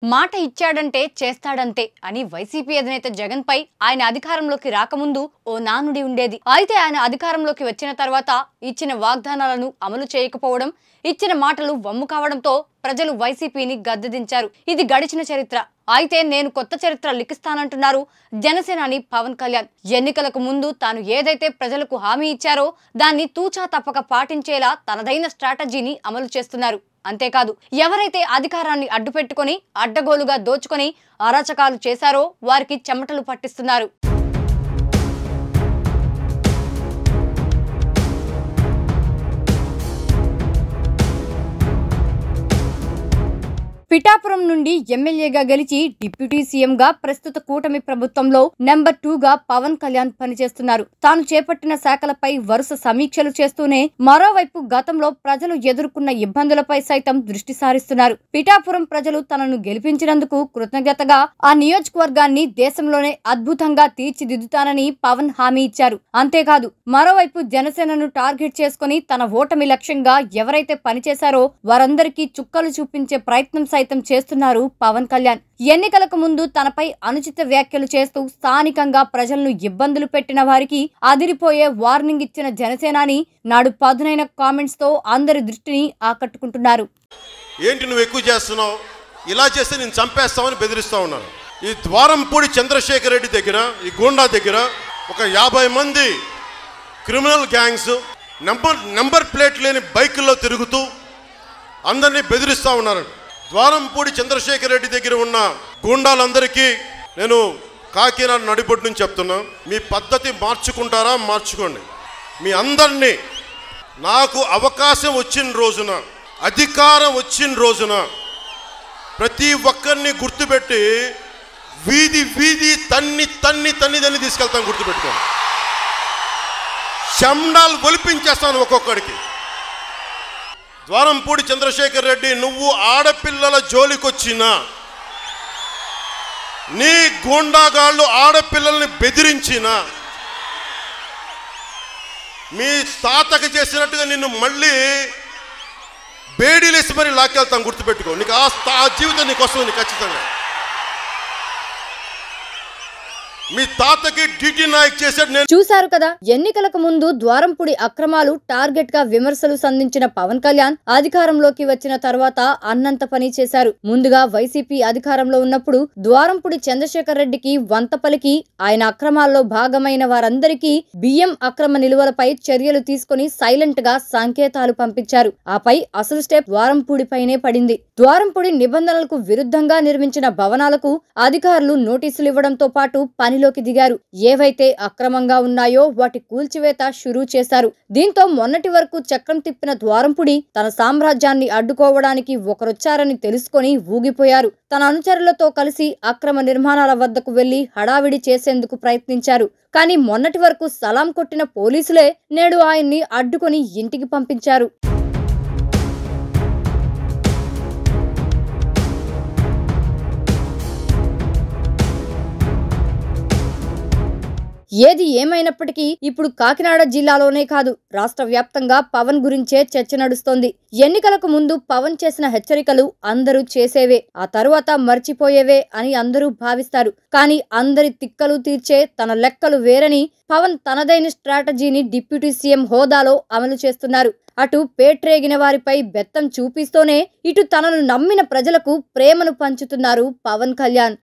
మాట ఇచ్చాడంటే చేస్తాడంతే అని వైసీపీ అధినేత జగన్ పై ఆయన అధికారంలోకి రాకముందు ఓ నానుడి ఉండేది. అయితే ఆయన అధికారంలోకి వచ్చిన తర్వాత ఇచ్చిన వాగ్దానాలను అమలు చేయకపోవడం, ఇచ్చిన మాటలు వమ్ము కావడంతో ప్రజలు వైసీపీని గద్దెదించారు. ఇది గడిచిన చరిత్ర. అయితే నేను కొత్త చరిత్ర లిఖిస్తానంటున్నారు జనసేనాని పవన్ కళ్యాణ్. ఎన్నికలకు ముందు తాను ఏదైతే ప్రజలకు హామీ ఇచ్చారో దాన్ని తూచా తప్పక పాటించేలా తనదైన స్ట్రాటజీని అమలు చేస్తున్నారు. అంతేకాదు, ఎవరైతే అధికారాన్ని అడ్డుపెట్టుకొని అడ్డగోలుగా దోచుకొని అరాచకాలు చేశారో వారికి చెమటలు పట్టిస్తున్నారు. పిఠాపురం నుండి ఎమ్మెల్యేగా గెలిచి డిప్యూటీ సీఎంగా ప్రస్తుత కూటమి ప్రభుత్వంలో నెంబర్ 2గా పవన్ కళ్యాణ్ పనిచేస్తున్నారు. తాను చేపట్టిన శాఖలపై వరుస సమీక్షలు చేస్తూనే మరోవైపు గతంలో ప్రజలు ఎదుర్కొన్న ఇబ్బందులపై సైతం దృష్టి సారిస్తున్నారు. పిఠాపురం ప్రజలు తనను గెలిపించినందుకు కృతజ్ఞతగా ఆ నియోజకవర్గాన్ని దేశంలోనే అద్భుతంగా తీర్చిదిద్దుతానని పవన్ హామీ ఇచ్చారు. అంతేకాదు, మరోవైపు జనసేనను టార్గెట్ చేసుకుని తన ఓటమి లక్ష్యంగా ఎవరైతే పనిచేశారో వారందరికీ చుక్కలు చూపించే ప్రయత్నం సైతం చేస్తున్నారు పవన్ కళ్యాణ్. ఎన్నికలకు ముందు తనపై అనుచిత వ్యాఖ్యలు చేస్తూ స్థానికంగా ప్రజలను ఇబ్బందులు పెట్టిన వారికి అదిరిపోయే వార్నింగ్ ఇచ్చిన జనసేనాని నాడు పదునైన కామెంట్స్ తో అందరి దృష్టిని ఆకట్టుకుంటున్నారు. ఏంటి నువ్వు ఎక్కువ చేస్తున్నావు, ఇలా చేస్తే నేను చంపేస్తామని బెదిరిస్తా ఉన్నాను. ఈ ద్వారంపూడి చంద్రశేఖర్ రెడ్డి దగ్గర, ఈ గూండా దగ్గర ఒక 50 మంది క్రిమినల్ గ్యాంగ్స్ నెంబర్ ప్లేట్ లేని బైకుల్లో తిరుగుతూ అందరినీ బెదిరిస్తూ ఉన్నారు. ద్వారంపూడి చంద్రశేఖర్ రెడ్డి దగ్గర ఉన్న గూండాలందరికీ నేను కాకినాడ నడిబొడ్డు నుంచి చెప్తున్నా, మీ పద్ధతి మార్చుకుంటారా మార్చుకోండి. మీ అందరినీ నాకు అవకాశం వచ్చిన రోజున, అధికారం వచ్చిన రోజున ప్రతి ఒక్కరిని గుర్తుపెట్టి వీధి వీధి తన్ని తన్ని తన్ని తన్ని తీసుకెళ్తాను. గుర్తుపెట్టుకోండి, శండాలు ఒలిపించేస్తాను ఒక్కొక్కడికి. ద్వారంపూడి చంద్రశేఖర్ రెడ్డి, నువ్వు ఆడపిల్లల జోలికొచ్చినా, నీ గూండాగాళ్ళు ఆడపిల్లల్ని బెదిరించినా, మీ తాతకి చేసినట్టుగా నిన్ను మళ్ళీ బేడీలేసి మరి లాక్కెళ్తాం. గుర్తుపెట్టుకో, నీకు ఆ జీవితం నీకు వస్తుంది. నీకు ఖచ్చితంగా మీ తాతకి డిటి నాయక్ చేశాడు. చూశారు కదా, ఎన్నికలకు ముందు ద్వారంపూడి అక్రమాలు టార్గెట్ గా విమర్శలు సంధించిన పవన్ కళ్యాణ్ అధికారంలోకి వచ్చిన తర్వాత అన్నంత పని చేశారు. ముందుగా వైసీపీ అధికారంలో ఉన్నప్పుడు ద్వారంపూడి చంద్రశేఖర్ రెడ్డికి వంత పలికి ఆయన అక్రమాల్లో భాగమైన వారందరికీ బియ్యం అక్రమ నిలువలపై చర్యలు తీసుకుని సైలెంట్ గా సంకేతాలు పంపించారు. ఆపై అసలు స్టెప్ ద్వారంపూడి పైనే పడింది. ద్వారంపూడి నిబంధనలకు విరుద్ధంగా నిర్మించిన భవనాలకు అధికారులు నోటీసులు ఇవ్వడంతో పాటు పనిలోకి దిగారు. ఏవైతే అక్రమంగా ఉన్నాయో వాటి కూల్చివేత షురూ చేశారు. దీంతో మొన్నటి వరకు చక్రం తిప్పిన ద్వారంపూడి తన సామ్రాజ్యాన్ని అడ్డుకోవడానికి ఒకరొచ్చారని తెలుసుకొని ఊగిపోయారు. తన అనుచరులతో కలిసి అక్రమ నిర్మాణాల వద్దకు వెళ్లి హడావిడి చేసేందుకు ప్రయత్నించారు. కానీ మొన్నటి వరకు సలాం కొట్టిన పోలీసులే నేడు ఆయన్ని అడ్డుకొని ఇంటికి పంపించారు. ఏది ఏమైనప్పటికీ ఇప్పుడు కాకినాడ జిల్లాలోనే కాదు, రాష్ట్ర వ్యాప్తంగా పవన్ గురించే చర్చ నడుస్తోంది. ఎన్నికలకు ముందు పవన్ చేసిన హెచ్చరికలు అందరూ చేసేవే, ఆ తరువాత మర్చిపోయేవే అని అందరూ భావిస్తారు. కానీ అందరి తిక్కలు తీర్చే తన లెక్కలు వేరని పవన్ తనదైన స్ట్రాటజీని డిప్యూటీ సీఎం హోదాలో అమలు చేస్తున్నారు. అటు పేట్రేగిన వారిపై బెత్తం చూపిస్తూనే ఇటు తనను నమ్మిన ప్రజలకు ప్రేమను పంచుతున్నారు పవన్ కళ్యాణ్.